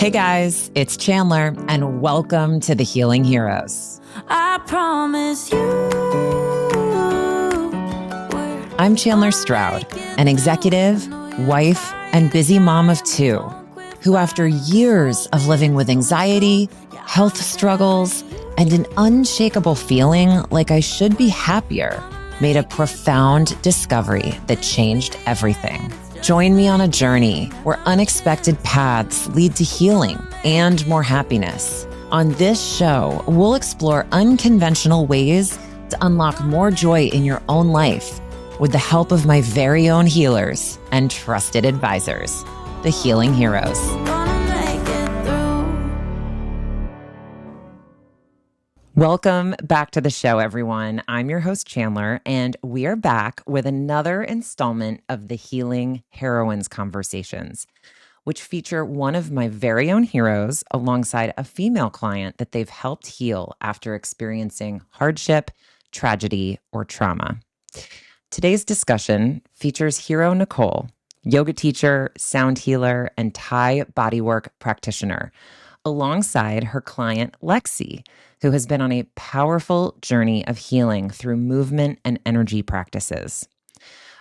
Hey guys, it's Chandler, and welcome to the Healing Heroes. I promise you. I'm Chandler Stroud, an executive, wife, and busy mom of two, who after years of living with anxiety, health struggles, and an unshakable feeling like I should be happier, made a profound discovery that changed everything. Join me on a journey where unexpected paths lead to healing and more happiness. On this show, we'll explore unconventional ways to unlock more joy in your own life with the help of my very own healers and trusted advisors, the Healing Heroes. Welcome back to the show, everyone. I'm your host, Chandler, and we are back with another installment of the Healing Heroines conversations, which feature one of my very own heroes alongside a female client that they've helped heal after experiencing hardship, tragedy, or trauma. Today's discussion features hero Nicole, yoga teacher, sound healer, and Thai bodywork practitioner, alongside her client, Lexi, who has been on a powerful journey of healing through movement and energy practices.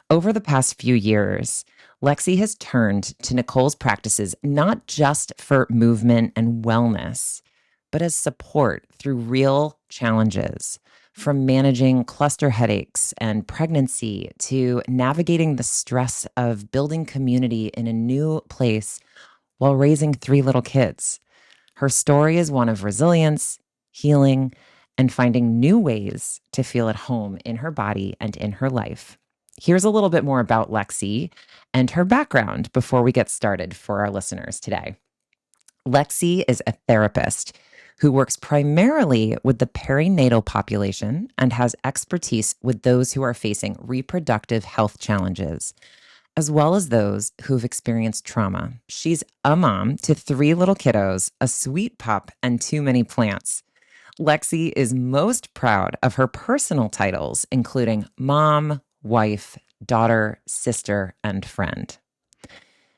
Over the past few years, Lexi has turned to Nicole's practices not just for movement and wellness, but as support through real challenges, from managing cluster headaches and pregnancy to navigating the stress of building community in a new place while raising 3 little kids. Her story is one of resilience, healing, and finding new ways to feel at home in her body and in her life. Here's a little bit more about Lexi and her background before we get started for our listeners today. Lexi is a therapist who works primarily with the perinatal population and has expertise with those who are facing reproductive health challenges, as well as those who've experienced trauma. She's a mom to 3 little kiddos, a sweet pup, and too many plants. Lexi is most proud of her personal titles, including mom, wife, daughter, sister, and friend.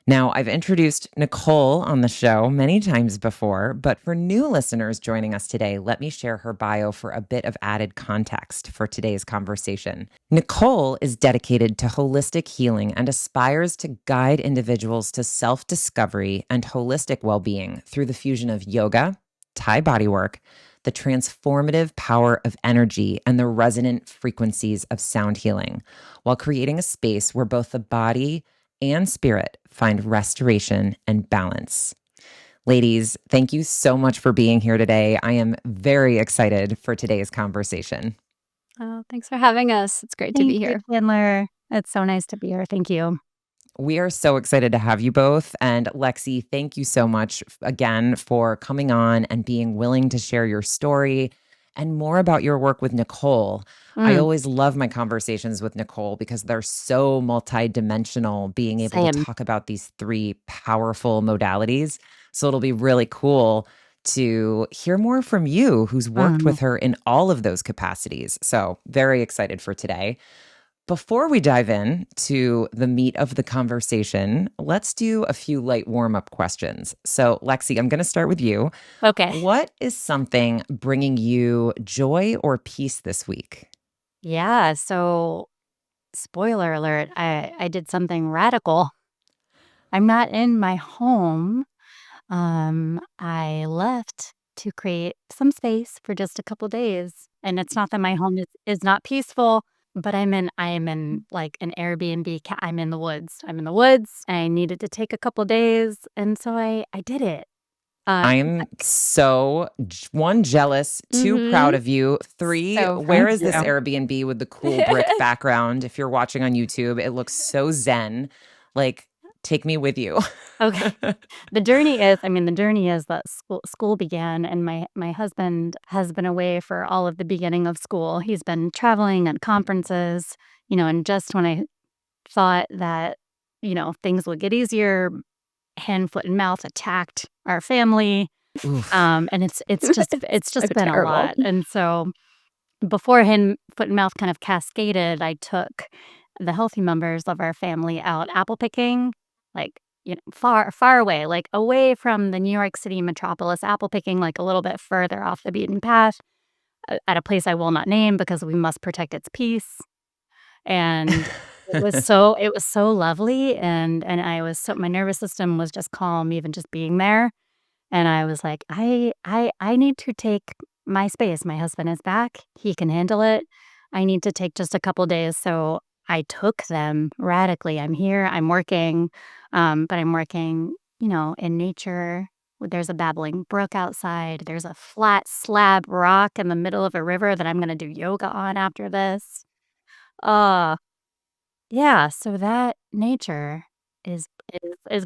Now, I've introduced Nicole on the show many times before, but for new listeners joining us today, let me share her bio for a bit of added context for today's conversation. Nicole is dedicated to holistic healing and aspires to guide individuals to self-discovery and holistic well-being through the fusion of yoga, Thai bodywork, the transformative power of energy, and the resonant frequencies of sound healing, while creating a space where both the body and spirit find restoration and balance. Ladies, thank you so much for being here today. I am very excited for today's conversation. Oh, thanks for having us. It's great to be here. Thank you, Chandler. It's so nice to be here. Thank you. We are so excited to have you both. And Lexi, thank you so much again for coming on and being willing to share your story and more about your work with Nicole. I always love my conversations with Nicole because they're so multidimensional, being able to Same. talk about these 3 powerful modalities. So it'll be really cool to hear more from you, who's worked with her in all of those capacities. So very excited for today. Before we dive in to the meat of the conversation, let's do a few light warm-up questions. So, Lexi, I'm going to start with you. Okay. What is something bringing you joy or peace this week? Yeah. So, spoiler alert, I did something radical. I'm not in my home. I left to create some space for just a couple days. And it's not that my home is not peaceful, but I am in like an Airbnb. I'm in the woods. I'm in the woods. I needed to take a couple days. And so I did it. I'm so, 1, jealous, 2, proud of you, 3, So where thank is this you. Airbnb with the cool brick background? If you're watching on YouTube, it looks so zen. Like, take me with you. Okay. The journey is that school began, and my husband has been away for all of the beginning of school. He's been traveling at conferences, and just when I thought that, things would get easier, hand, foot, and mouth attacked our family. Oof. And it's just So been a terrible. lot. And so before hand, foot, and mouth kind of cascaded, I took the healthy members of our family out apple picking, like far away, like away from the New York City metropolis, apple picking, like a little bit further off the beaten path, at a place I will not name because we must protect its peace. And it was so lovely, and my nervous system was just calm even just being there. And I was like, I need to take my space. My husband is back. He can handle it. I need to take just a couple days. So I took them radically. I'm here, I'm working, but I'm working, in nature. There's a babbling brook outside. There's a flat slab rock in the middle of a river that I'm going to do yoga on after this. Uh, yeah, so that nature is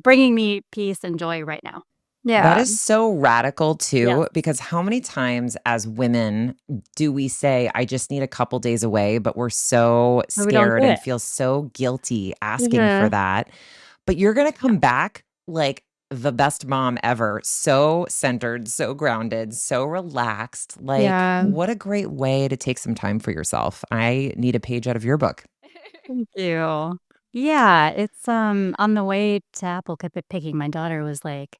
bringing me peace and joy right now. That Yeah. is so radical Yes. too, because how many times as women do we say, I just need a couple days away, but we're so But we don't scared do and it. feel so guilty asking for Mhm. that. But you're going to come back like the best mom ever, so centered, so grounded, so relaxed. Like, Yeah. what a great way to take some time for yourself. I need a page out of your book. Thank you. Yeah, it's, on the way to apple picking, my daughter was like,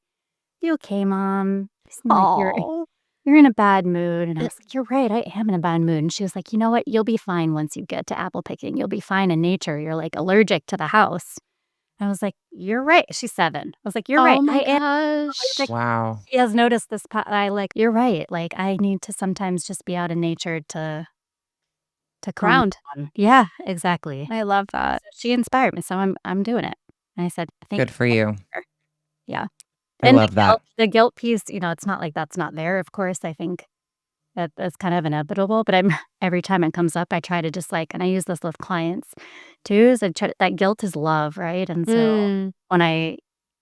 "You okay, mom?" Like, Oh. you're in a bad mood." And I was like, "You're right, I am in a bad mood." And she was like, "You know what? You'll be fine once you get to apple picking. You'll be fine in nature. You're, like, allergic to the house." I was like, "You're right." She's 7. I was like, "You're right. Oh my I am gosh. allergic." Wow. She has noticed this "You're right. Like, I need to sometimes just be out in nature to calm Ground. down." Yeah, exactly. I love that. So she inspired me, so I'm doing it. And I said, "Thank Good for you." you. Yeah. I And love that. the guilt piece, it's not like that's not there, of course. I think that's kind of inevitable, but I'm every time it comes up, I try to just, and I use this with clients too, is I try that guilt is love, right? And so Mm.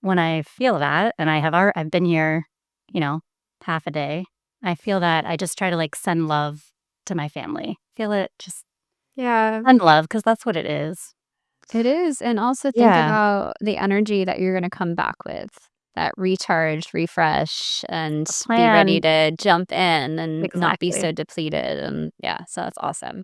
when I feel that, and I've been here, you know, half a day, I feel that I just try to, send love to my family. Feel it, just Yeah. send love because that's what it is. It is, and also think Yeah, about the energy that you're gonna come back with, that recharge, refresh, and be ready plan to jump in and not be exactly. so depleted, and yeah, so that's awesome.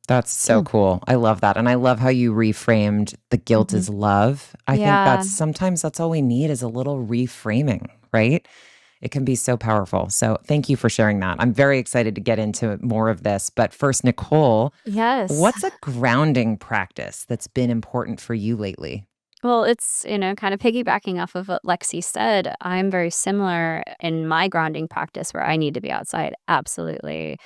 That's so cool. I love that. And I love how you reframed the guilt Mhm. is love. I think Yeah. sometimes that's all we need is a little reframing, right? It can be so powerful. So thank you for sharing that. I'm very excited to get into more of this. But first, Nicole, Yes. what's a grounding practice that's been important for you lately? Well, it's, kind of piggybacking off of what Lexi said, I'm very similar in my grounding practice where I need to be outside, absolutely.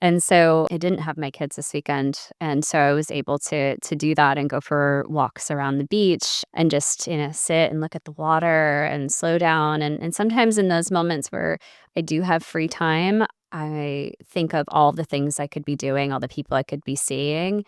And so I didn't have my kids this weekend, and so I was able to do that and go for walks around the beach and just, sit and look at the water and slow down, and sometimes in those moments where I do have free time, I think of all the things I could be doing, all the people I could be seeing,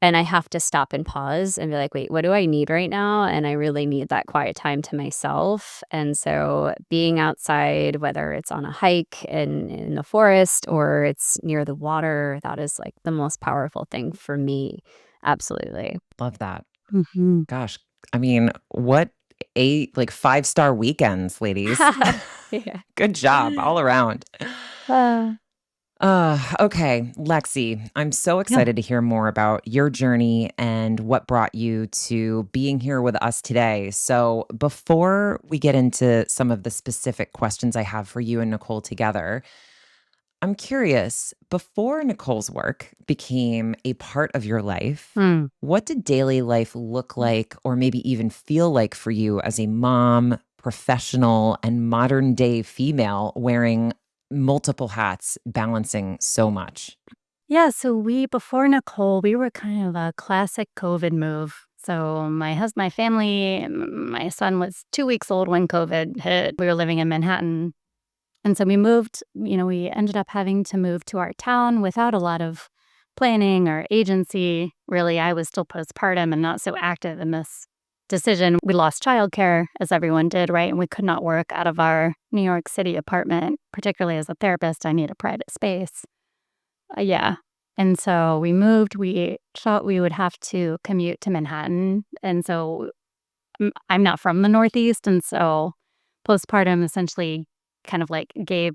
and I have to stop and pause and be like, "Wait, what do I need right now?" And I really need that quiet time to myself. And so being outside, whether it's on a hike in the forest or it's near the water, that is like the most powerful thing for me. Absolutely. Love that. Mhm. Gosh, I mean, what like 5-star weekends, ladies. Yeah. Good job all around. Uh, Okay, Lexi, I'm so yeah. excited to hear more about your journey and what brought you to being here with us today. So, before we get into some of the specific questions I have for you and Nicole together, I'm curious, before Nicole's work became a part of your life, Mm. what did daily life look like or maybe even feel like for you as a mom, professional, and modern day female wearing multiple hats, balancing so much? Yeah, so before Nicole, we were kind of a classic COVID move. So my family, my son was 2 weeks old when COVID hit. We were living in Manhattan. And so we moved, we ended up having to move to our town without a lot of planning or agency. Really, I was still postpartum and not so active in this decision. We lost childcare, as everyone did, right? And we could not work out of our New York City apartment. Particularly as a therapist, I need a private space. Yeah. And so we moved. We thought we would have to commute to Manhattan. And so I'm not from the Northeast. And so postpartum essentially kind of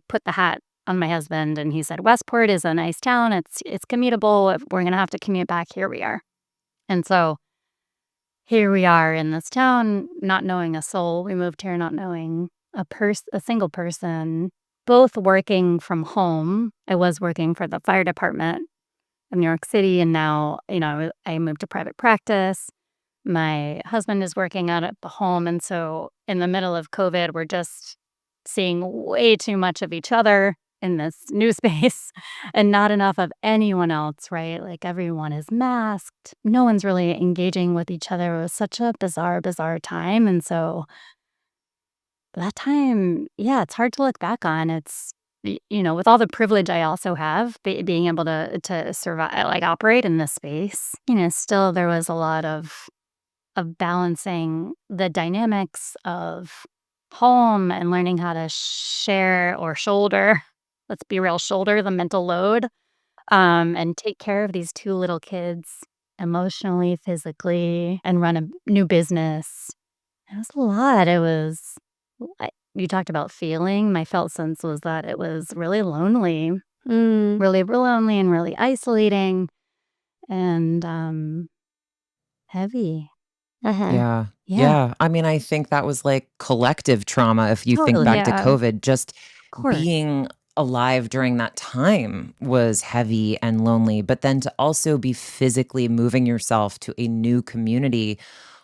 put the hat on my husband. And he said, Westport is a nice town. It's commutable. If we're going to have to commute back, here we are. And so here we are in this town, not knowing a soul. We moved here not knowing a single person, both working from home. I was working for the fire department of New York City, and now, I moved to private practice. My husband is working out at the home, and so in the middle of COVID, we're just seeing way too much of each other in this new space and not enough of anyone else, right? Like, everyone is masked. No one's really engaging with each other. It was such a bizarre, bizarre time, and so that time, yeah, it's hard to look back on. It's with all the privilege I also have, being able to survive, like, operate in this space, still there was a lot of balancing the dynamics of home and learning how to share or shoulder, let's be real, shoulder the mental load, and take care of these 2 little kids emotionally, physically, and run a new business. It was a lot. It was you talked about feeling. My felt sense was that it was really lonely, Mm. really, really lonely and really isolating and, heavy. Uh-huh. Yeah. Yeah, Yeah. I mean, I think that was like collective trauma. If you think totally. back to Yeah. COVID, just Of course. being alive during that time was heavy and lonely. But then to also be physically moving yourself to a new community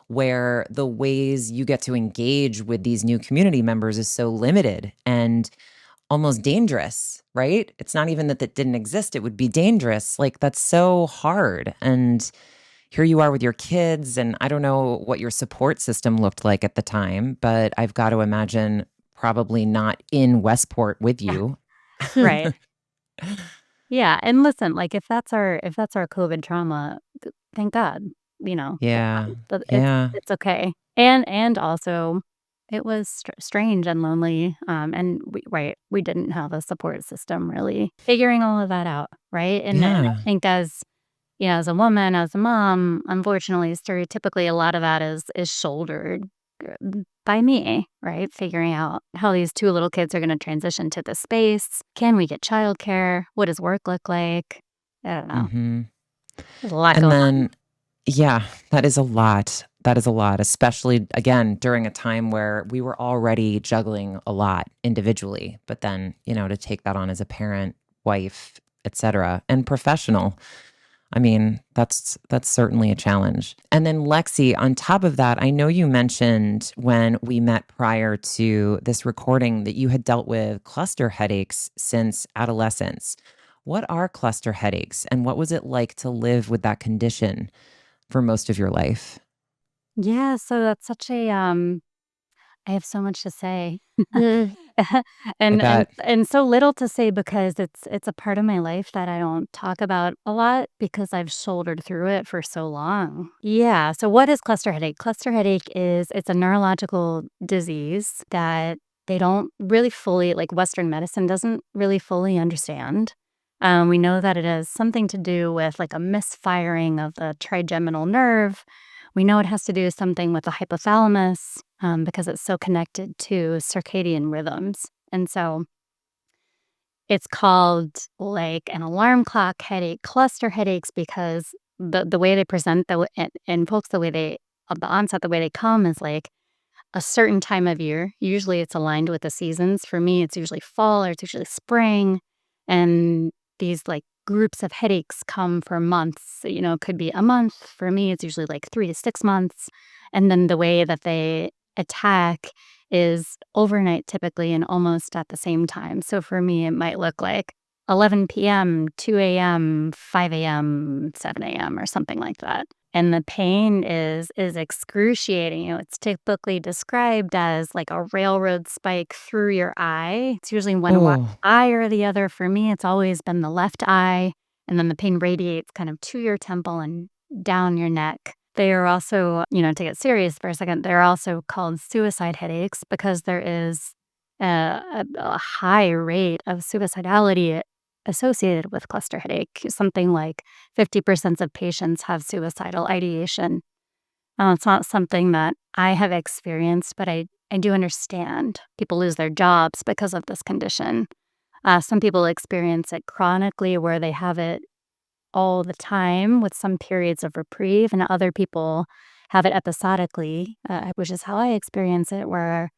where the ways you get to engage with these new community members is so limited and almost dangerous, right? It's not even that that didn't exist, it would be dangerous. Like, that's so hard. And here you are with your kids, and I don't know what your support system looked like at the time, but I've got to imagine probably not in Westport with you. Right. Yeah, and listen, like, if that's our COVID trauma, thank God, thank Yeah. God, but it's Yeah. it's okay. And also, it was strange and lonely, and we didn't have a support system really figuring all of that out, right? And I Yeah. think as a woman, as a mom, unfortunately, stereotypically, a lot of that is shouldered by me, right? Figuring out how these 2 little kids are gonna transition to the space. Can we get childcare? What does work look like? I don't know. Mhm. There's a lot And going on. then yeah, that is a lot. That is a lot, especially again during a time where we were already juggling a lot individually, but then, to take that on as a parent, wife, etc., and professional. I mean, that's certainly a challenge. And then Lexi, on top of that, I know you mentioned when we met prior to this recording that you had dealt with cluster headaches since adolescence. What are cluster headaches and what was it like to live with that condition for most of your life? Yeah, so that's such a, I have so much to say. Mm. I And and bet. and so little to say because it's a part of my life that I don't talk about a lot because I've shouldered through it for so long. Yeah, so what is cluster headache? Cluster headache it's a neurological disease that they don't really fully, like, Western medicine doesn't really fully understand. We know that it has something to do with, like, a misfiring of the trigeminal nerve. We know it has to do with something with the hypothalamus, because it's so connected to circadian rhythms. And so it's called like an alarm clock headache, cluster headaches, because the way they present, and folks, the way they, of the onset, the way they come is like a certain time of year. Usually it's aligned with the seasons. For me, it's usually fall or it's usually spring. And these like groups of headaches come for months. It could be a month. For me, it's usually like 3 to 6 months. And then the way that they attack is overnight typically and almost at the same time. So for me, it might look like 11 p.m., 2 a.m., 5 a.m., 7 a.m., or something like that. And the pain is excruciating. It's typically described as like a railroad spike through your eye. It's usually one Oh, eye or the other. For me, it's always been the left eye, and then the pain radiates kind of to your temple and down your neck. They are also, to get serious for a second, they're also called suicide headaches because there is a high rate of suicidality associated with cluster headache. Something like 50% of patients have suicidal ideation. It's not something that I have experienced, but I do understand. People lose their jobs because of this condition. Some people experience it chronically where they have it all the time with some periods of reprieve, and other people have it episodically, which is how I experience it, where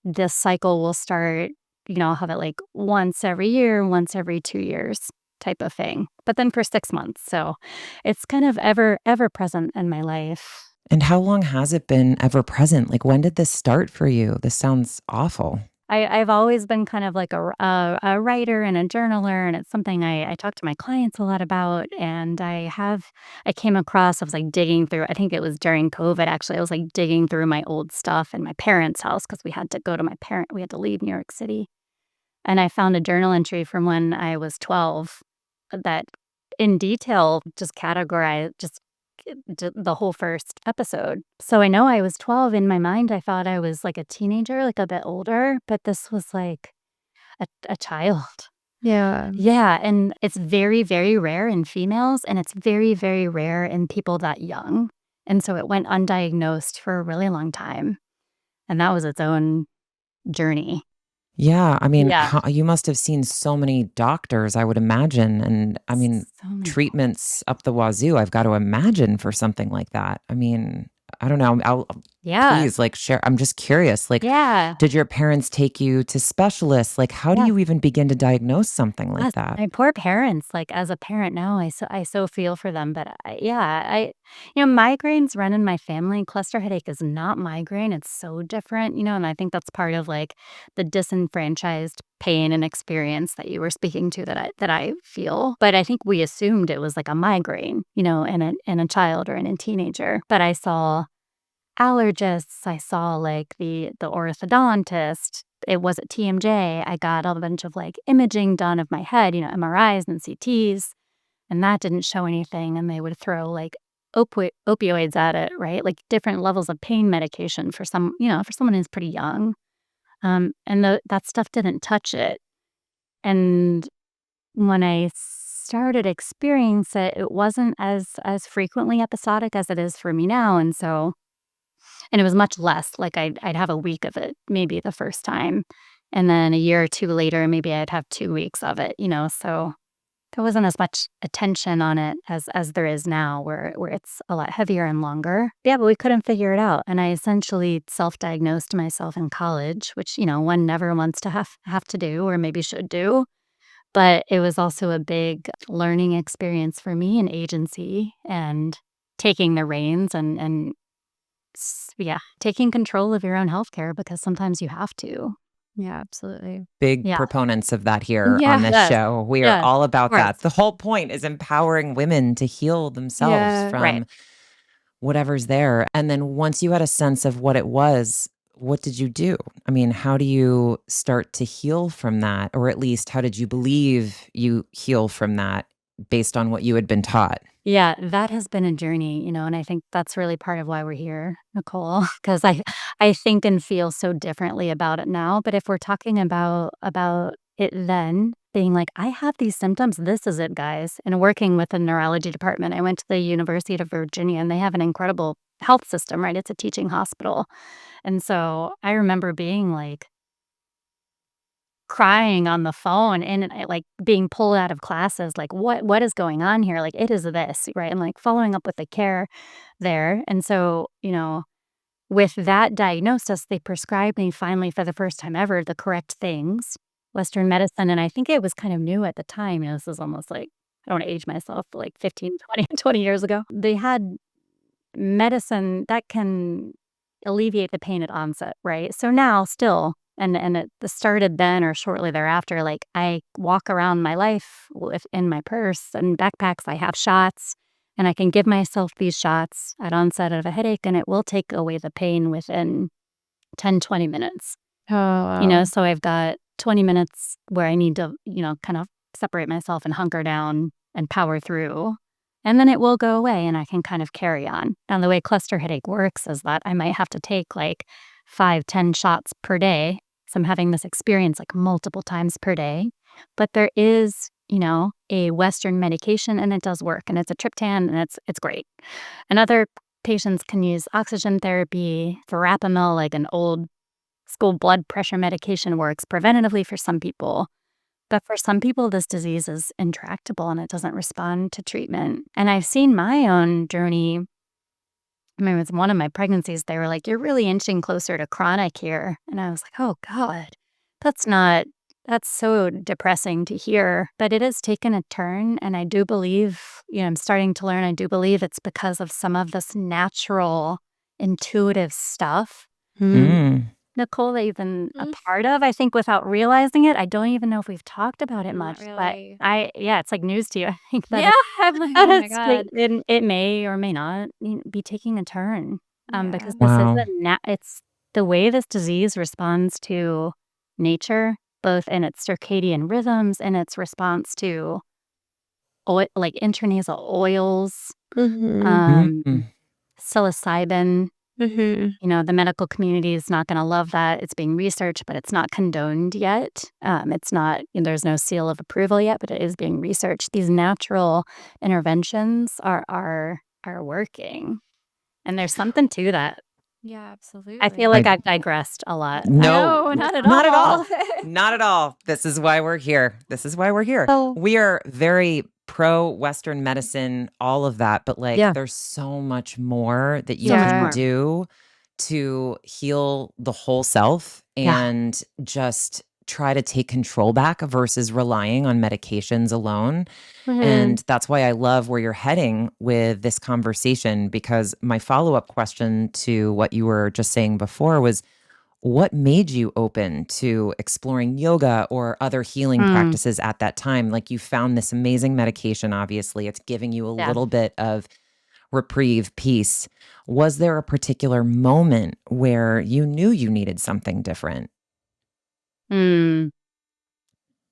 this cycle will start, I'll have it like once every year, once every 2 years type of thing, but then for 6 months. So it's kind of ever present in my life. And how long has it been ever present? Like, when did this start for you? This sounds awful. I've always been kind of like a writer and a journaler, and it's something I talk to my clients a lot about. And I came across, I was like digging through, I think it was during COVID actually, I was like digging through my old stuff in my parents' house because we had to go to we had to leave New York City. And I found a journal entry from when I was 12 that in detail just categorized the whole first episode. So I know I was 12. In my mind, I thought I was like a teenager, like a bit older, but this was like a child. Yeah. Yeah, and it's very, very rare in females, and it's very, very rare in people that young. And so it went undiagnosed for a really long time. And that was its own journey. Yeah, I mean, Yeah. you must have seen so many doctors, I would imagine, and I mean, So many treatments up the wazoo, I've got to imagine for something like that. I mean, I don't know. Yeah. Please, like, share. I'm just curious. Like, Yeah. did your parents take you to specialists? Like, how do Yes. you even begin to diagnose something like Yes, that? my poor parents, like, as a parent now, I so feel for them, but migraines run in my family. Cluster headache is not migraine, it's so different, and I think that's part of, like, the disenfranchised pain and experience that you were speaking to that I feel, but I think we assumed it was like a migraine, in a child or in a teenager, but I saw allergists, I saw, like, the orthodontist. It was at TMJ. I got a bunch of, like, imaging done of my head, MRIs and CTs, and that didn't show anything, and they would throw, like, opioids at it, right? Like, different levels of pain medication for for someone who's pretty young, and that stuff didn't touch it, and when I started experiencing it, it wasn't as frequently episodic as it is for me now, and it was much less, like, I'd have a week of it maybe the first time, and then a year or 2 later, maybe I'd have 2 weeks of it, so there wasn't as much attention on it as there is now where it's a lot heavier and longer. Yeah, but we couldn't figure it out, and I essentially self-diagnosed myself in college, which, one never wants to have to do or maybe should do, but it was also a big learning experience for me and agency and taking the reins and taking control of your own healthcare because sometimes you have to. Yeah, absolutely. Big Yeah. proponents of that here Yeah. on this Yes. show. We are Yes. all Of about course. that. The whole point is empowering women to heal themselves Yeah. Right. from whatever's there. And then once you had a sense of what it was, what did you do? I mean, how do you start to heal from that? Or at least, how did you believe you heal from that based on what you had been taught? Yeah, that has been a journey, and I think that's really part of why we're here, Nicole, because I think and feel so differently about it now. But if we're talking about it then being like, I have these symptoms, this is it, guys. And working with the neurology department, I went to the University of Virginia, and they have an incredible health system, right? It's a teaching hospital. And so I remember being like crying on the phone and like being pulled out of classes, like what is going on here? Like, it is this, right? And like following up with the care there. And so, with that diagnosis, they prescribed me finally for the first time ever the correct things, Western medicine. And I think it was kind of new at the time. This is almost like, I don't want to age myself, but like 15, 20 years ago. They had medicine that can alleviate the pain at onset, right? So now still, and it started then or shortly thereafter, like I walk around my life with in my purse and backpacks, I have shots and I can give myself these shots at onset of a headache and it will take away the pain within 10, 20 minutes. Oh, wow. So I've got 20 minutes where I need to, kind of separate myself and hunker down and power through. And then it will go away and I can kind of carry on. Now, the way cluster headache works is that I might have to take like 5, 10 shots per day. So I'm having this experience like multiple times per day. But there is, a Western medication and it does work. And it's a triptan and it's great. And other patients can use oxygen therapy, verapamil, like an old school blood pressure medication works preventatively for some people. But for some people, this disease is intractable and it doesn't respond to treatment. And I've seen my own journey I mean, it was one of my pregnancies. They were like, "You're really inching closer to chronic here." And I was like, "Oh God, that's so depressing to hear." But it has taken a turn. And I do believe, I'm starting to learn, I do believe it's because of some of this natural, intuitive stuff, Mm. Nicole, that you've been a Mm. part of. I think without realizing it, I don't even know if we've talked about it Not much, but really. it's like news to you. I think that Yeah, I'm like, that oh my it's God. it may or may not be taking a turn, because Yeah. this Wow. isn't it's the way this disease responds to nature, both in its circadian rhythms and its response to like intranasal oils, Mm. psilocybin. The medical community is not going to love that. It's being researched, but it's not condoned yet. It's not, there's no seal of approval yet, but it is being researched. These natural interventions are working, and there's something to that. Yeah, I feel absolutely. like I've digressed a lot. No, No, not at not at all. all. Not at all. This is why we're here. This is why we're here. So We are very pro Western medicine, all of that, but like yeah, there's so much more that you so much can more. do to heal the whole self Yeah. and just try to take control back versus relying on medications alone. And that's why I love where you're heading with this conversation, because my follow-up question to what you were just saying before was, what made you open to exploring yoga or other healing Mm, practices at that time? Like, you found this amazing medication, obviously. It's giving you a yeah. little bit of reprieve, peace. Was there a particular moment where you knew you needed something different? Mm.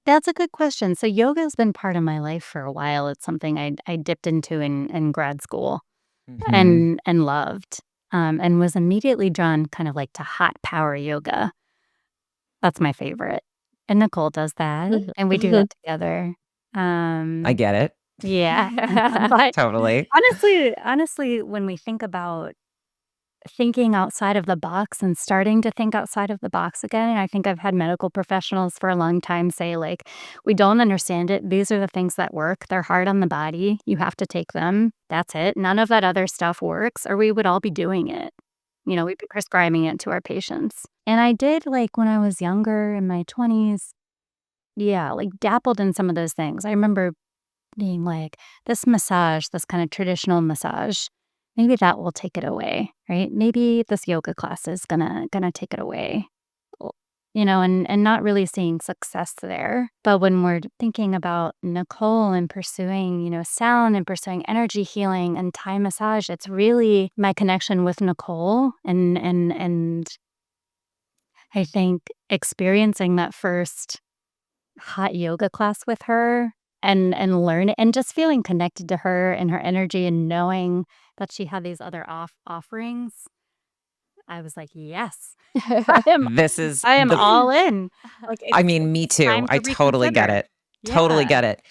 That's a good question. So yoga's been part of my life for a while. It's something I dipped into in grad school Mhm. and loved, and was immediately drawn kind of like to hot power yoga. That's my favorite. And Nicole does that, and we do that together. I Um, get it. yeah. But Totally. honestly, when we think about thinking outside of the box and starting to think outside of the box again, and I think I've had medical professionals for a long time say, like, "We don't understand it. These are the things that work. They're hard on the body. You have to take them. That's it. None of that other stuff works, or we would all be doing it. We'd be prescribing it to our patients." And I did, like, when I was younger in my 20s, yeah, like, dabbled in some of those things. I remember being like, "This massage, this kind of traditional massage, maybe that will take it away, right? Maybe this yoga class is gonna take it away." Well, and not really seeing success there. But when we're thinking about Nicole and pursuing, sound and pursuing energy healing and Thai massage, it's really my connection with Nicole and I think experiencing that first hot yoga class with her and learn and just feeling connected to her and her energy and knowing that she had these other offerings. I was like, "Yes, I am This is I am the all in." Like, I it's mean, me it's too. time I to totally get reconsider. it. Totally Yeah. get it.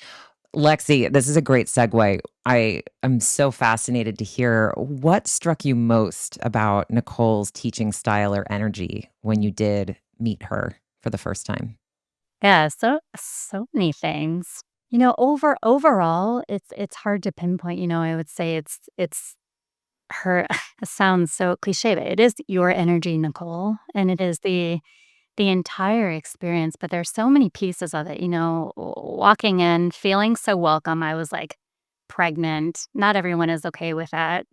Lexi, this is a great segue. I am so fascinated to hear what struck you most about Nicole's teaching style or energy when you did meet her for the first time. Yeah, so many things. Overall, it's hard to pinpoint, I would say it's her it sounds so cliche, but it is your energy, Nicole, and it is the entire experience, but there's so many pieces of it, walking in, feeling so welcome. I was like pregnant. Not everyone is okay with that,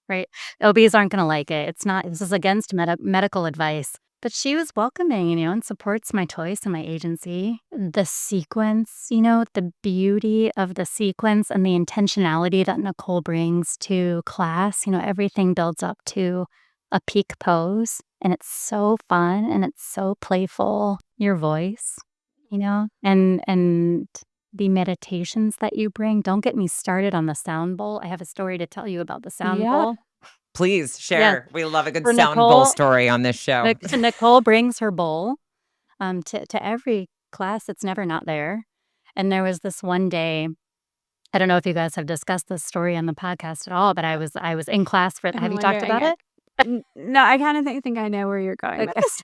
right? OBs aren't going to like it. This is against medical advice. But she was welcoming, and supports my choice and my agency. The sequence, the beauty of the sequence and the intentionality that Nicole brings to class, everything builds up to a peak pose. And it's so fun and it's so playful. Your voice, and the meditations that you bring. Don't get me started on the sound bowl. I have a story to tell you about the sound Yeah. bowl. Please Yes, share. We love a good for sound bowl Nicole. story on this show. Nicole brings her bowl to every class. It's never not there. And there was this one day. I don't know if you guys have discussed this story on the podcast at all, but I was in class for. I'm Have you talked wondering about it. it? No, I kind of think I know where you're going with Okay. this.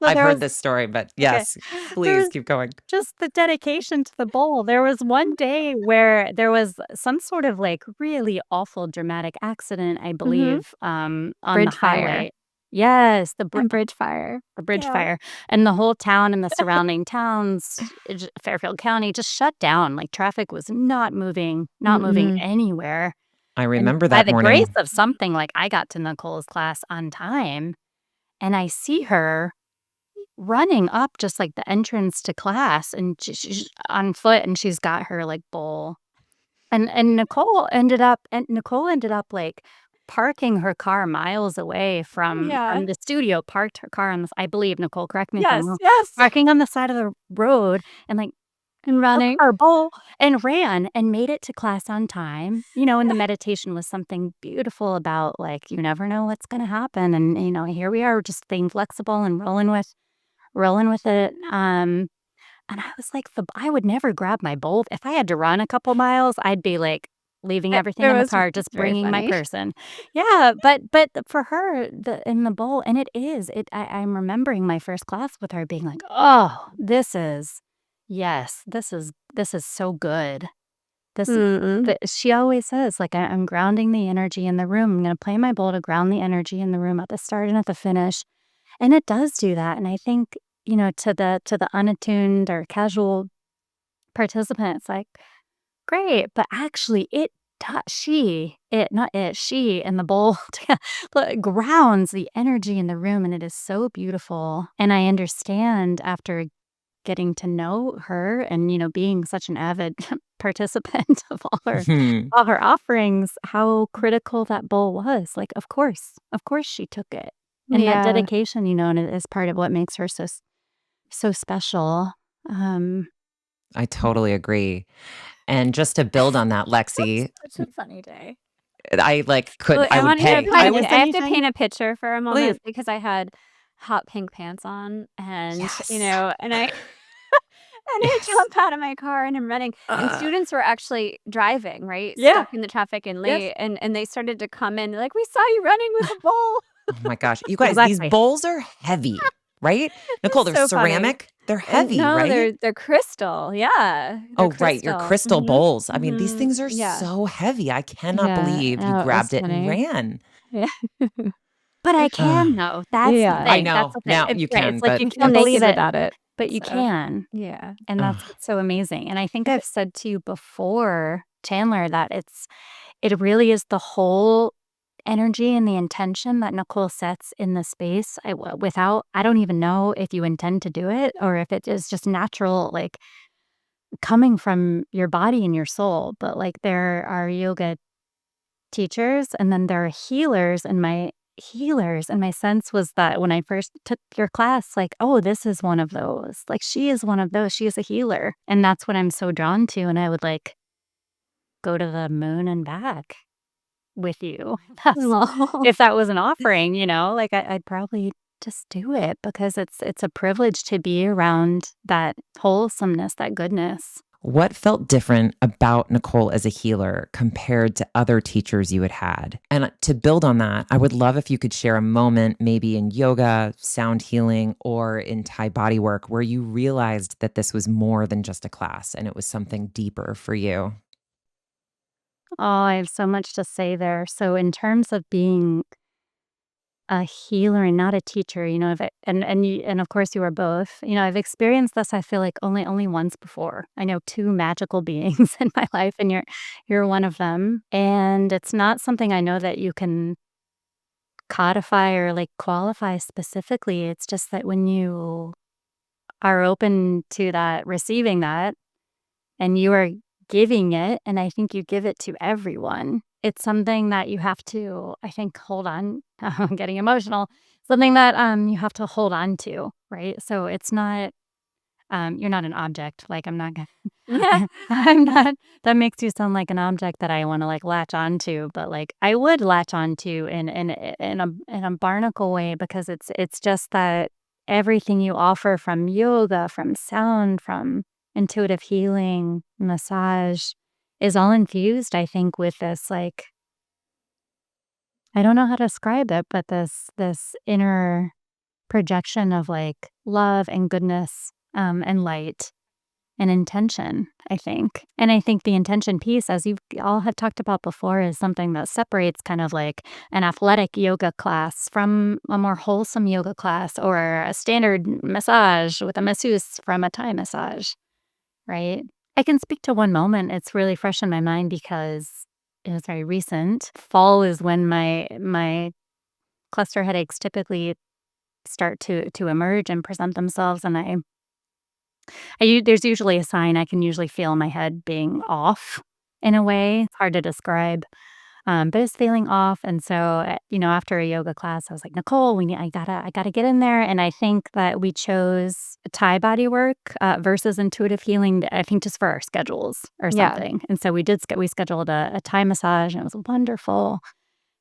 I've there heard was this story, but okay. yes, There please was keep going. just the dedication to the bowl. There was one day where there was some sort of, like, really awful dramatic accident, I Mhm. believe, on the Bridge fire. highway. Yes, And bridge fire. the bridge Yeah. fire, and the whole town and the surrounding towns, Fairfield County, just shut down. Like, traffic was not moving Mm-mm. anywhere, I and remember by that the grace morning. of something, like, I got to Nicole's class on time, and I see her running up just, like, the entrance to class, and she's on foot, and she's got her, like, bowl. And Nicole ended up, like, parking her car miles away Yeah. from the studio, parked her car on this I believe, Nicole, correct me if I'm Yes, wrong, yes. parking on the side of the road and, like, And took running. her bowl and ran and made it to class on time, and the meditation was something beautiful about, like, you never know what's gonna happen, and, here we are just staying flexible and rolling with it, and I was like, I would never grab my bowl. If I had to run a couple miles, I'd be, like, leaving everything It in the was car, just it's very bringing my funny. person. Yeah, but for her, in the bowl and I'm remembering my first class with her being like, "Oh, this is so good." This Mm-mm. she always says, like, I'm grounding the energy in the room. I'm gonna play my bowl to ground the energy in the room at the start and at the finish. And it does do that, and I think, to the unattuned or casual participant, it's like, "Great," but actually it does she and the bowl but grounds the energy in the room, and it is so beautiful, and I understand after getting to know her and, being such an avid participant of all her offerings, how critical that bowl was. Like, of course she took it. And that Yeah. dedication, and it is part of what makes her so special. Um, I totally agree. And just to build on that, Lexi, such a funny day. Well, I I would want you to pay. Have paint I a you pi would, I have funny to time? paint a picture for a Please. moment because I had hot pink pants on and, yes. and I and I Yes. jump out of my car and I'm running, and Uh, students were actually driving, right, Yeah. stuck in the traffic and Yes. late, and they started to come in, like, "We saw you running with a bowl." oh my gosh. You guys, these Exactly. bowls are heavy, right? Nicole, It's they're so funny. ceramic. They're heavy, No, right? they're crystal, yeah, they're Oh, right. Your crystal. crystal bowls. I mean, these Mhm, things are yeah, so heavy. I cannot yeah, believe you no, it was grabbed it and funny. ran. Yeah. But I can though. That's the Yeah. I thing. That's know. the thing. Now you Right. can, It's like but you You feel can't believe naked it, without it, but you so can. yeah. And that's ugh. what's so amazing. And I think I've said to you before, Chandler, that it really is the whole energy and the intention that Nicole sets in the space. I don't even know if you intend to do it or if it is just natural, like coming from your body and your soul. But like there are yoga teachers and then there are healers, and my sense was that when I first took your class, like, oh, this is one of those, like she is one of those, she is a healer, and that's what I'm so drawn to, and I would like go to the moon and back with you. That's Aw. if that was an offering, like I'd probably just do it because it's a privilege to be around that wholesomeness, that goodness. What felt different about Nicole as a healer compared to other teachers you had had? And to build on that, I would love if you could share a moment, maybe in yoga, sound healing, or in Thai bodywork, where you realized that this was more than just a class and it was something deeper for you. Oh, I have so much to say there. So in terms of being a healer and not a teacher, if it, and of course you are both. I've experienced this. I feel like only once before. I know two magical beings in my life, and you're one of them. And it's not something I know that you can codify or like qualify specifically. It's just that when you are open to that, receiving that, and you are giving it, and I think you give it to everyone. It's something that you have to, I think, hold on. I'm getting emotional. Something that you have to hold on to, right? So it's not you're not an object. Like I'm not Yeah. I'm not that makes you sound like an object that I want to like latch onto, but like I would latch onto in a barnacle way because it's just that everything you offer from yoga, from sound, from intuitive healing, massage is all infused, I think, with this like I don't know how to describe it, but this inner projection of like love and goodness and light and intention, I think. And I think the intention piece, as you all have talked about before, is something that separates kind of like an athletic yoga class from a more wholesome yoga class or a standard massage with a masseuse from a Thai massage, right? I can speak to one moment. It's really fresh in my mind because it was very recent. Fall is when my cluster headaches typically start to emerge and present themselves, and there's usually a sign. I can usually feel my head being off in a way. It's hard to describe, but it's feeling off. And so, after a yoga class, I was like, Nicole, I gotta get in there. And I think that we chose Thai body work versus intuitive healing. I think just for our schedules or Yeah. something. And so we scheduled a Thai massage, and it was wonderful.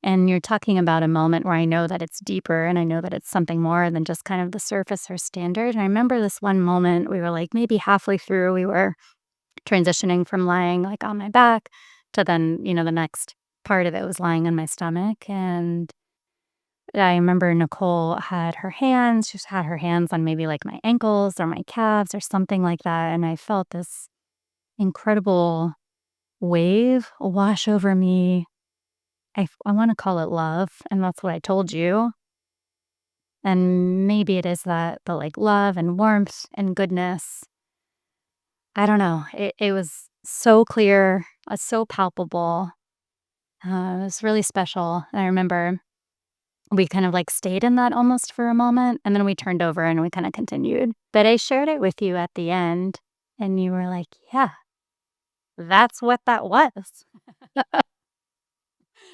And you're talking about a moment where I know that it's deeper and I know that it's something more than just kind of the surface or standard. And I remember this one moment, we were like maybe halfway through, we were transitioning from lying like on my back to then, the next part of it was lying on my stomach. And I remember Nicole she just had her hands on maybe like my ankles or my calves or something like that. And I felt this incredible wave wash over me. I want to call it love, and that's what I told you. And maybe it is that, but like love and warmth and goodness. I don't know. It was so clear, so palpable. It was really special. I remember we kind of like stayed in that almost for a moment, and then we turned over and we kind of continued. But I shared it with you at the end, and you were like, yeah, that's what that was.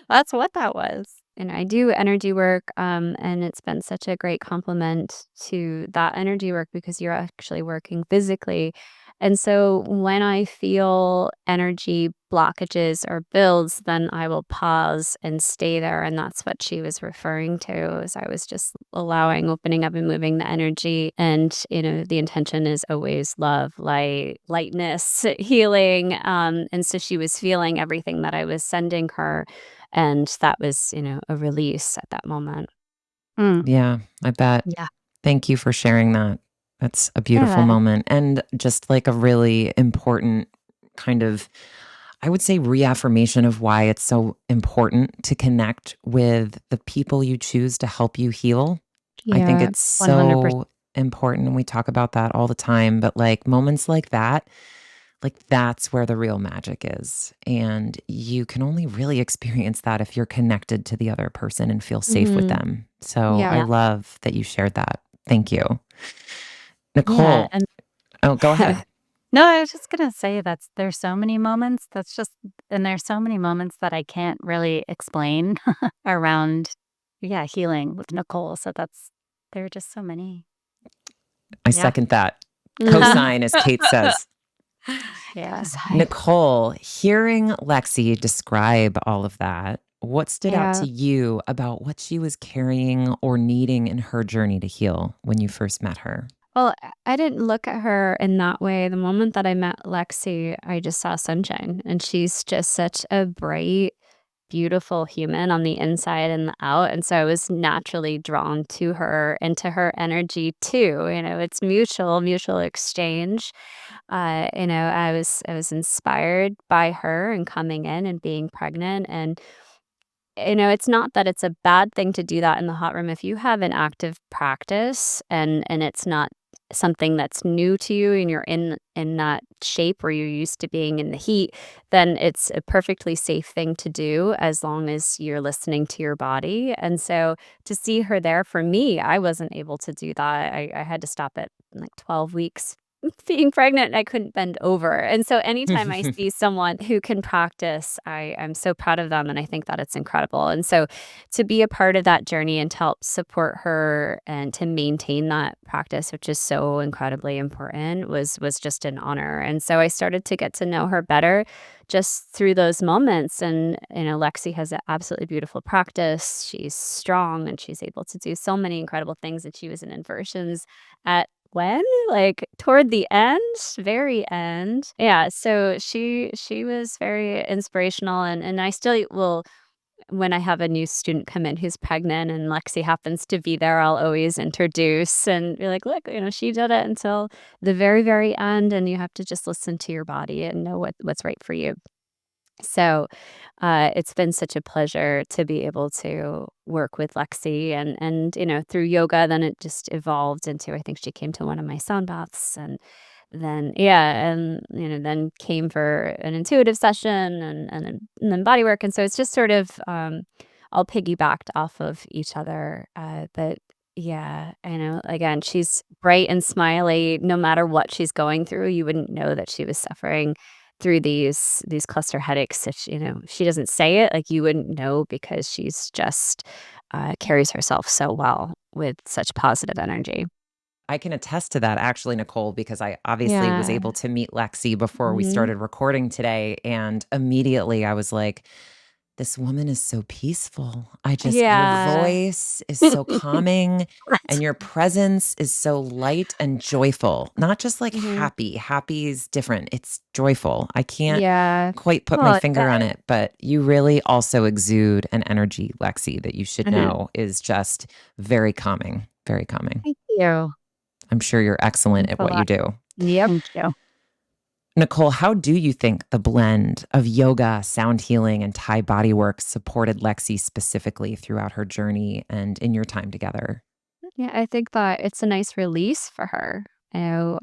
That's what that was. And I do energy work, and it's been such a great complement to that energy work because you're actually working physically. And so when I feel energy blockages or builds, then I will pause and stay there. And that's what she was referring to, as I was just allowing, opening up and moving the energy. And, the intention is always love, light, lightness, healing. And so she was feeling everything that I was sending her. And that was, a release at that moment. Mm, Yeah, I bet. yeah. Thank you for sharing that. That's a beautiful Yeah. moment and just like a really important kind of, I would say, reaffirmation of why it's so important to connect with the people you choose to help you heal. I think Yeah. it's 100%. so important. And we talk about that all the time, but like moments like that's where the real magic is. And you can only really experience that if you're connected to the other person and feel safe with Mhm. them. So I Yeah. Yeah. love that you shared that. Thank you. Yeah. Nicole. And Oh, go ahead. no, I was just gonna say there's so many moments and there's so many moments that I can't really explain around, yeah, healing with Nicole. So there are just so many. I Yeah. second that. Mhm. Cosign, as Kate says. Yeah. Nicole, hearing Lexi describe all of that, what stood out Yeah. to you about what she was carrying or needing in her journey to heal when you first met her? Well, I didn't look at her in that way. The moment that I met Lexi, I just saw sunshine, and she's just such a bright, beautiful human on the inside and the out. And so I was naturally drawn to her and to her energy too. It's mutual exchange. I was inspired by her and coming in and being pregnant. And it's not that it's a bad thing to do that in the hot room. If you have an active practice and it's not something that's new to you and you're in that shape where you're used to being in the heat, then it's a perfectly safe thing to do as long as you're listening to your body. And so to see her there for me, I wasn't able to do that. I had to stop at like 12 weeks being pregnant. I couldn't bend over. And so anytime I see someone who can practice, I'm so proud of them, and I think that it's incredible. And so to be a part of that journey and to help support her and to maintain that practice, which is so incredibly important, was just an honor. And so I started to get to know her better just through those moments. And Lexi has an absolutely beautiful practice. She's strong and she's able to do so many incredible things. And she was in inversions at when? Like, toward the end, very end. Yeah, so she was very inspirational, and I still will when I have a new student come in who's pregnant and Lexi happens to be there, I'll always introduce and be like, "Look, she did it until the very, very end, and you have to just listen to your body and know what's right for you." So, it's been such a pleasure to be able to work with Lexi and through yoga, then it just evolved into I think she came to one of my sound baths and then yeah, and then came for an intuitive session and then body work, and so it's just sort of, all piggybacked off of each other, but yeah, I know, again, she's bright and smiley no matter what she's going through, you wouldn't know that she was suffering through these cluster headaches if she doesn't say it, like, you wouldn't know because she's just, carries herself so well with such positive energy. I can attest to that actually, Nicole, because I obviously was Yeah. able to meet Lexi before we Mhm. started recording today. And immediately I was like, this woman is so peaceful. Your Yeah. voice is so calming and your presence is so light and joyful. Not just like Mhm. happy. Happy is different. It's joyful. I can't Yeah. quite put my Well, finger on it, but you really also exude an energy, Lexi, that you should Mhm. know is just very calming, very calming. thank you. I'm sure you're excellent Thanks at a what you lot. do. Yep. Thank you. Nicole, how do you think the blend of yoga, sound healing, and Thai bodywork supported Lexi specifically throughout her journey and in your time together? Yeah, I think that it's a nice release for her.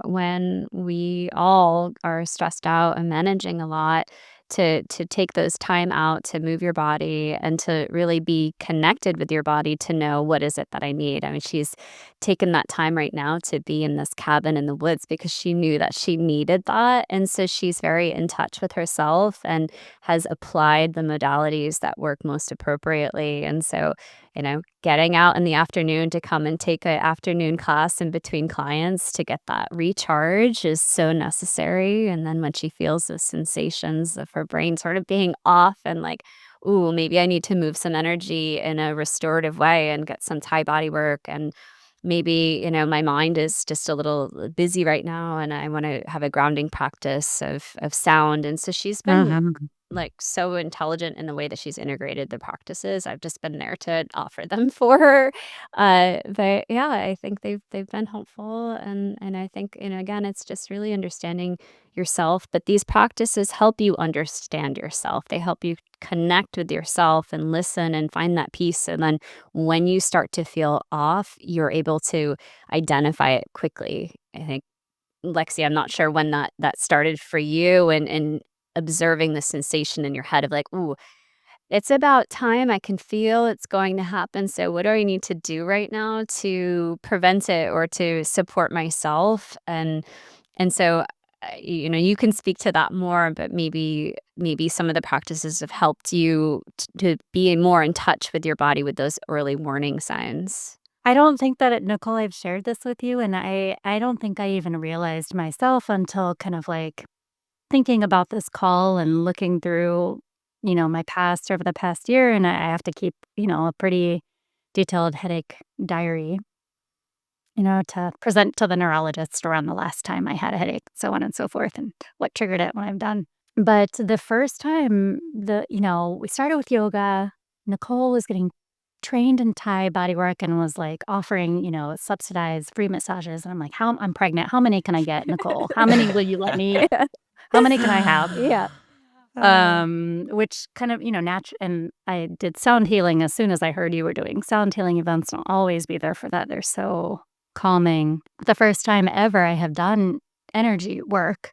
When we all are stressed out and managing a lot, to take those time out to move your body and to really be connected with your body to know what is it that I need. I mean, she's taken that time right now to be in this cabin in the woods because she knew that she needed that. And so she's very in touch with herself and has applied the modalities that work most appropriately. And so getting out in the afternoon to come and take an afternoon class in between clients to get that recharge is so necessary. And then when she feels the sensations of her brain sort of being off and like, ooh, maybe I need to move some energy in a restorative way and get some Thai body work. And maybe my mind is just a little busy right now and I want to have a grounding practice of sound. And so she's been Mhm. like, so intelligent in the way that she's integrated the practices. I've just been there to offer them for her. But yeah, I think they've been helpful and I think again, it's just really understanding yourself, but these practices help you understand yourself. They help you connect with yourself and listen and find that peace. And then when you start to feel off, you're able to identify it quickly. I think Lexi, I'm not sure when that started for you and observing the sensation in your head of like, "Ooh, it's about time. I can feel it's going to happen. So what do I need to do right now to prevent it or to support myself?" And so you can speak to that more, but maybe some of the practices have helped you to be more in touch with your body with those early warning signs. I don't think that Nicole, I've shared this with you, and I don't think I even realized myself until kind of like thinking about this call and looking through, my past over the past year, and I have to keep, a pretty detailed headache diary, to present to the neurologist around the last time I had a headache, so on and so forth, and what triggered it when I'm done. But the first time we started with yoga, Nicole was getting trained in Thai bodywork and was like offering, subsidized free massages. And I'm like, I'm pregnant. How many can I get, Nicole? How many will you let me? How many can I have? Yeah. Which kind of, and I did sound healing as soon as I heard you were doing sound healing events. And I'll always be there for that. They're so calming. The first time ever I have done energy work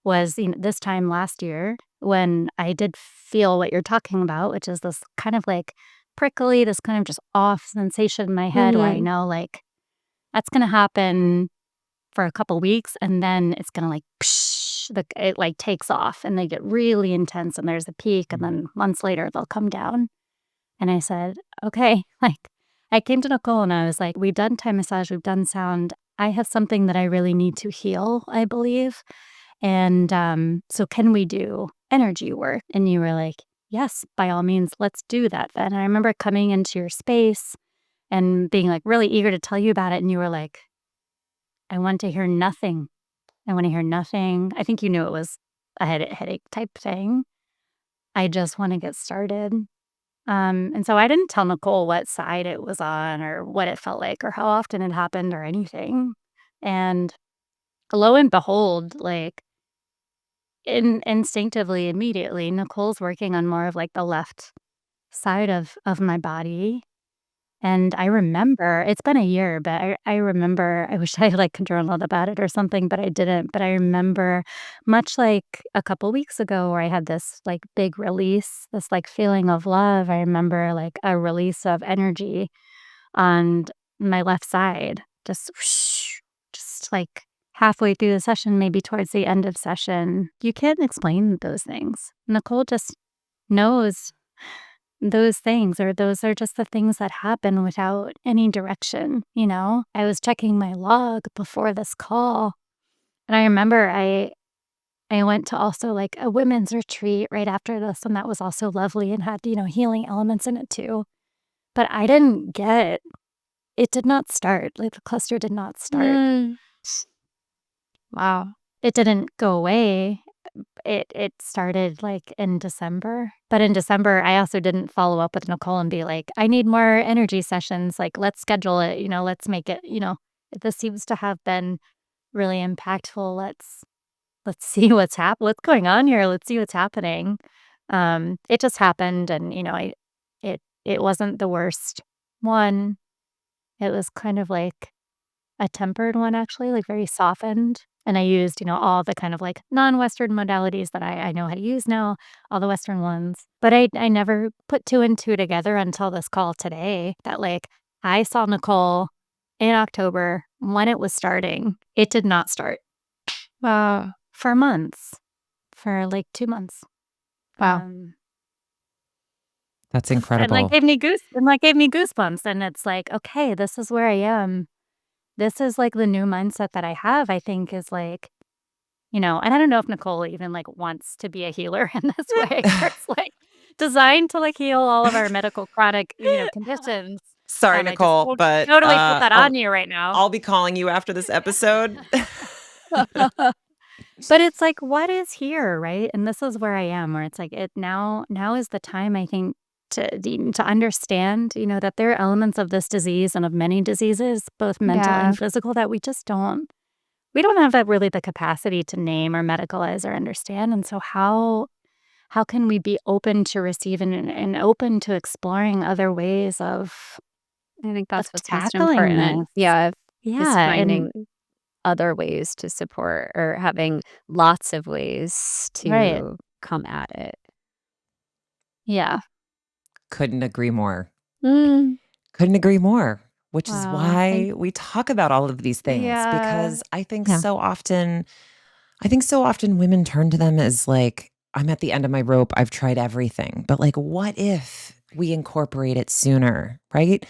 was this time last year when I did feel what you're talking about, which is this kind of like prickly, this kind of just off sensation in my head where I Mhm. know like that's going to happen for a couple weeks and then it's going to like psh, it like takes off and they get really intense and there's a peak and then months later they'll come down. And I said, okay, like I came to Nicole and I was like, we've done Thai massage, we've done sound. I have something that I really need to heal, I believe. And so can we do energy work? And you were like, yes, by all means, let's do that then. And I remember coming into your space and being like really eager to tell you about it. And you were like, I want to hear nothing. I want to hear nothing. I think you knew it was a headache type thing. I just want to get started. And so I didn't tell Nicole what side it was on or what it felt like or how often it happened or anything. And lo and behold, like instinctively, immediately, Nicole's working on more of like the left side of my body. And I remember it's been a year, but I remember I wish I like journaled about it or something, but I didn't. But I remember much like a couple weeks ago where I had this like big release, this like feeling of love. I remember like a release of energy on my left side, just whoosh, just like halfway through the session, maybe towards the end of session. You can't explain those things. Nicole just knows those things, or those are just the things that happen without any direction, you know? I was checking my log before this call, and I remember I went to also, like, a women's retreat right after this, and that was also lovely and had, healing elements in it too, but I didn't get it did not start, like, the cluster did not start. Mm. Wow. It didn't go away. It started, like, in December, but in December, I also didn't follow up with Nicole and be like, "I need more energy sessions, like, let's schedule it, let's make it," this seems to have been really impactful. Let's see what's going on here, let's see what's happening. It just happened and, it wasn't the worst one. It was kind of like a tempered one actually, like very softened, and I used, all the kind of, like, non-Western modalities that I know how to use now, all the Western ones, but I never put 2 and 2 together until this call today that, like, I saw Nicole in October when it was starting. It did not start Wow. for months, for, like, 2 months. Wow. That's And, incredible. like, gave me goosebumps, and it's like, "Okay, this is where I am." This is, like, the new mindset that I have, I think, is, like, and I don't know if Nicole even, like, wants to be a healer in this way, where it's, like, designed to, like, heal all of our medical chronic, conditions. Sorry, I just Nicole, but totally put that on you right now. I'll be calling you after this episode. But it's like, what is here, right? And this is where I am, where it's like, now is the time, I think, to understand, that there are elements of this disease and of many diseases, both mental Yeah. and physical, that we don't have that really the capacity to name or medicalize or understand. And so how can we be open to receive and open to exploring other ways of I think that's what's most tackling important. this? Yeah, is Yeah, finding and other ways to support or having lots of ways right. to come at it. Yeah. Couldn't agree more. Mm. Couldn't agree more, which is Wow. why we talk about all of these things Yeah. because Yeah. I think so often women turn to them as like, I'm at the end of my rope. I've tried everything. But like, what if we incorporate it sooner, right?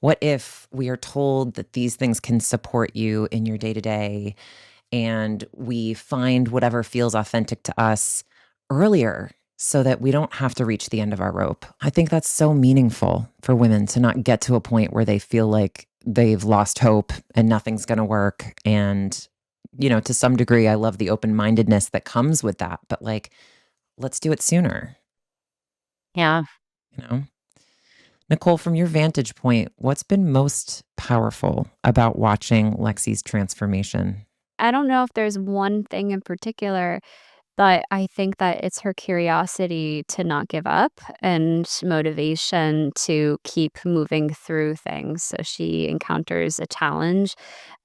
What if we are told that these things can support you in your day to day and we find whatever feels authentic to us earlier so that we don't have to reach the end of our rope? I think that's so meaningful for women to not get to a point where they feel like they've lost hope and nothing's going to work. And, to some degree, I love the open mindedness that comes with that. But like, let's do it sooner, Yeah. you know? Nicole, from your vantage point, what's been most powerful about watching Lexi's transformation? I don't know if there's one thing in particular. But I think that it's her curiosity to not give up and motivation to keep moving through things. So she encounters a challenge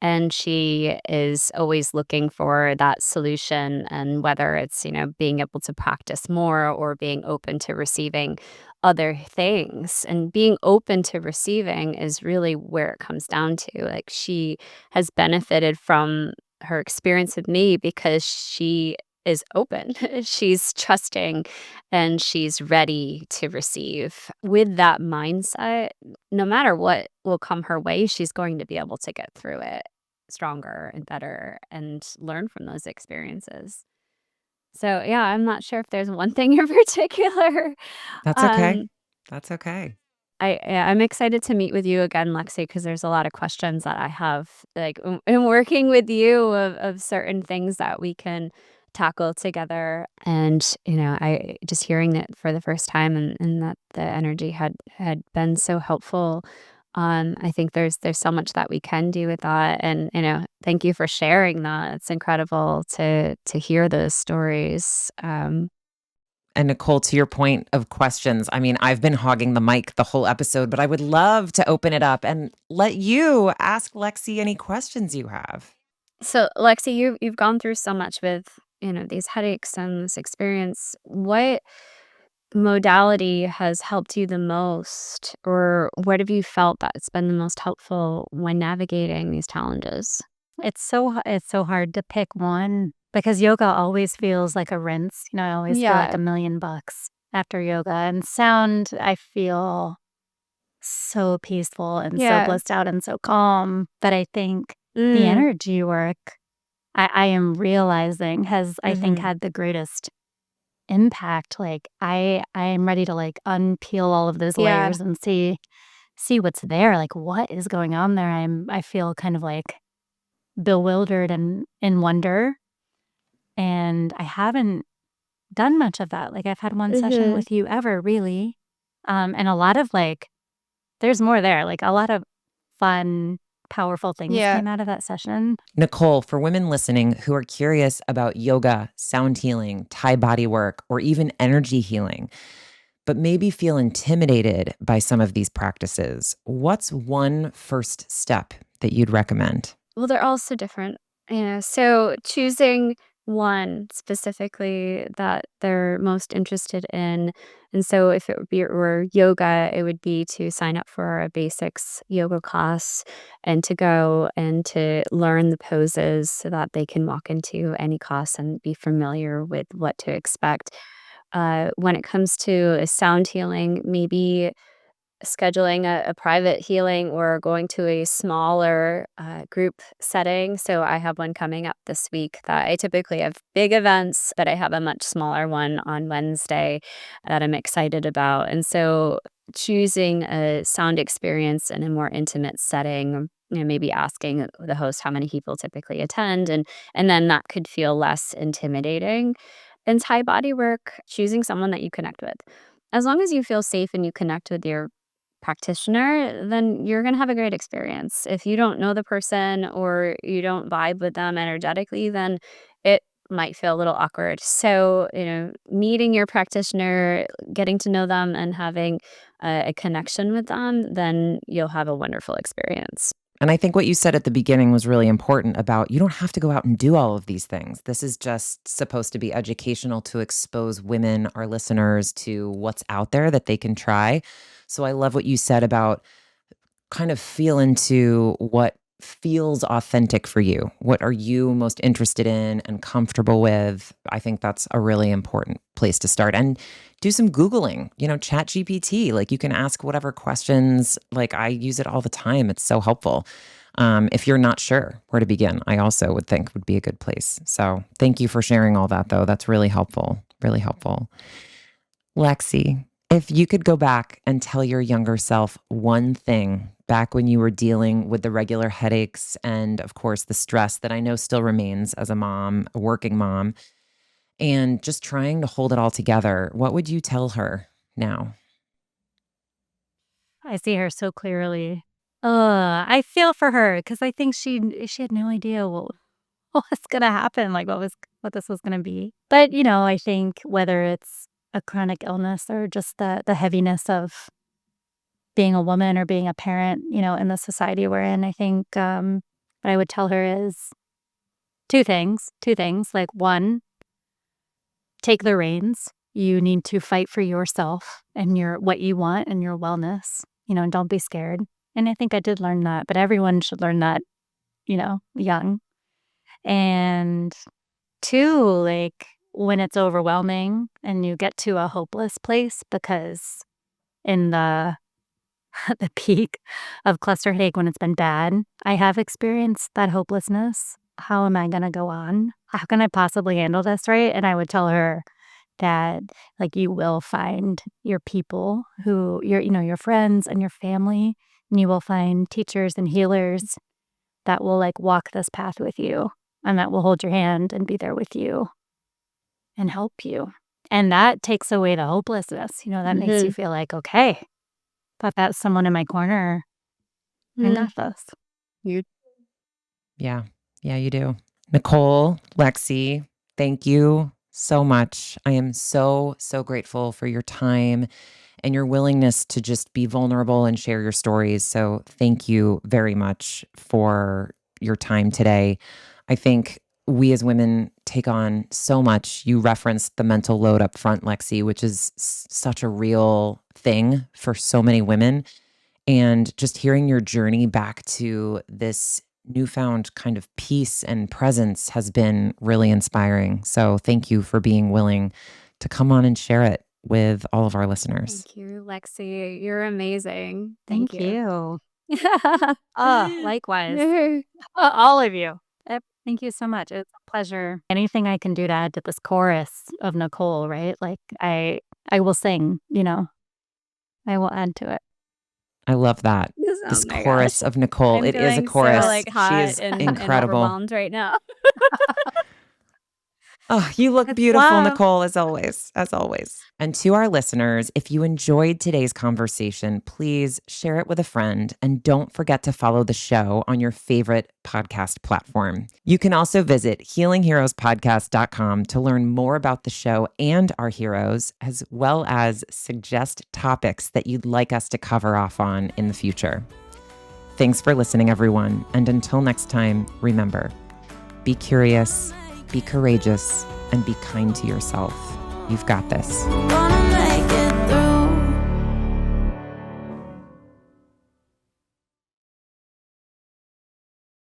and she is always looking for that solution. And whether it's, being able to practice more or being open to receiving other things, and being open to receiving is really where it comes down to. Like, she has benefited from her experience with me because she is open. She's trusting and she's ready to receive. With that mindset, no matter what will come her way, she's going to be able to get through it stronger and better and learn from those experiences. So, yeah, I'm not sure if there's one thing in particular. That's okay. Um, That's okay. I'm excited to meet with you again, Lexi, because there's a lot of questions that I have, like, in working with you of certain things that we can tackle together. And, I just hearing it for the first time and that the energy had been so helpful. I think there's so much that we can do with that. And, thank you for sharing that. It's incredible to hear those stories. And Nicole, to your point of questions, I mean, I've been hogging the mic the whole episode, but I would love to open it up and let you ask Lexi any questions you have. So, Lexi, you've gone through so much with, these headaches and this experience. What modality has helped you the most, or what have you felt that's been the most helpful when navigating these challenges? It's so hard to pick one because yoga always feels like a rinse. I always feel like Yeah. $1,000,000 after yoga. And sound, I feel so peaceful and so Yeah. blissed out and so calm that I think the Mm. energy work I am realizing has, I think, Mhm. had the greatest impact. Like I am ready to like unpeel all of those Yeah. layers and see what's there. Like what is going on there? I feel kind of like bewildered and in wonder. And I haven't done much of that. Like I've had one session Mhm. with you ever really. And a lot of like there's more there. Like a lot of fun, powerful things Yeah. came out of that session. Nicole, for women listening who are curious about yoga, sound healing, Thai body work, or even energy healing, but maybe feel intimidated by some of these practices, what's one first step that you'd recommend? Well, they're all so different. So choosing one specifically that they're most interested in. And so if it would be or yoga, it would be to sign up for a basics yoga class and to go and to learn the poses so that they can walk into any class and be familiar with what to expect. When it comes to sound healing, maybe scheduling a private healing or going to a smaller group setting. So I have one coming up this week that I typically have big events, but I have a much smaller one on Wednesday that I'm excited about. And so choosing a sound experience in a more intimate setting, maybe asking the host how many people typically attend, and then that could feel less intimidating. And Thai body work, choosing someone that you connect with. As long as you feel safe and you connect with your practitioner, then you're gonna have a great experience. If you don't know the person or you don't vibe with them energetically, then it might feel a little awkward. So, meeting your practitioner, getting to know them, and having a connection with them, then you'll have a wonderful experience. And I think what you said at the beginning was really important about you don't have to go out and do all of these things. This is just supposed to be educational to expose women, our listeners, to what's out there that they can try. So I love what you said about kind of feel into what feels authentic for you. What are you most interested in and comfortable with? I think that's a really important place to start. And do some Googling, chat GPT. Like you can ask whatever questions. Like I use it all the time. It's so helpful. If you're not sure where to begin, I also would think would be a good place. So thank you for sharing all that though. That's really helpful. Really helpful. Lexi, if you could go back and tell your younger self one thing back when you were dealing with the regular headaches and, of course, the stress that I know still remains as a mom, a working mom, and just trying to hold it all together, what would you tell her now? I see her so clearly. I feel for her because I think she had no idea what what was gonna happen, like what this was gonna be. But, I think whether it's a chronic illness or just the heaviness of being a woman or being a parent, in the society we're in, I think, what I would tell her is 2 things, 2 things. Like, 1, take the reins. You need to fight for yourself and what you want and your wellness, and don't be scared. And I think I did learn that, but everyone should learn that, young. And 2, like, when it's overwhelming and you get to a hopeless place because in the the peak of cluster headache when it's been bad, I have experienced that hopelessness. How am I gonna go on? How can I possibly handle this, right? And I would tell her that, like, you will find your people your friends and your family, and you will find teachers and healers that will, like, walk this path with you and that will hold your hand and be there with you. and help you. And that takes away the hopelessness. That makes you feel like, okay, got that someone in my corner. I got this. Yeah, you do. Nicole, Lexi, thank you so much. I am so grateful for your time and your willingness to just be vulnerable and share your stories. So thank you very much for your time today. I think we as women take on so much. You referenced the mental load up front, Lexi, which is such a real thing for so many women. And just hearing your journey back to this newfound kind of peace and presence has been really inspiring. So thank you for being willing to come on and share it with all of our listeners. Thank you, Lexi. You're amazing. Thank you. Oh, Likewise. All of you. Thank you so much. It's a pleasure. Anything I can do to add to this chorus of Nicole, right? Like I will sing, I will add to it. I love that. This chorus of Nicole. It is a chorus. So, hot she is and incredible. overwhelmed right now. Oh, you look beautiful, wow. Nicole, as always. And to our listeners, if you enjoyed today's conversation, please share it with a friend and don't forget to follow the show on your favorite podcast platform. You can also visit healingheroespodcast.com to learn more about the show and our heroes, as well as suggest topics that you'd like us to cover off on in the future. Thanks for listening, everyone. And until next time, remember, be curious, be courageous, and be kind to yourself. You've got this. Gonna make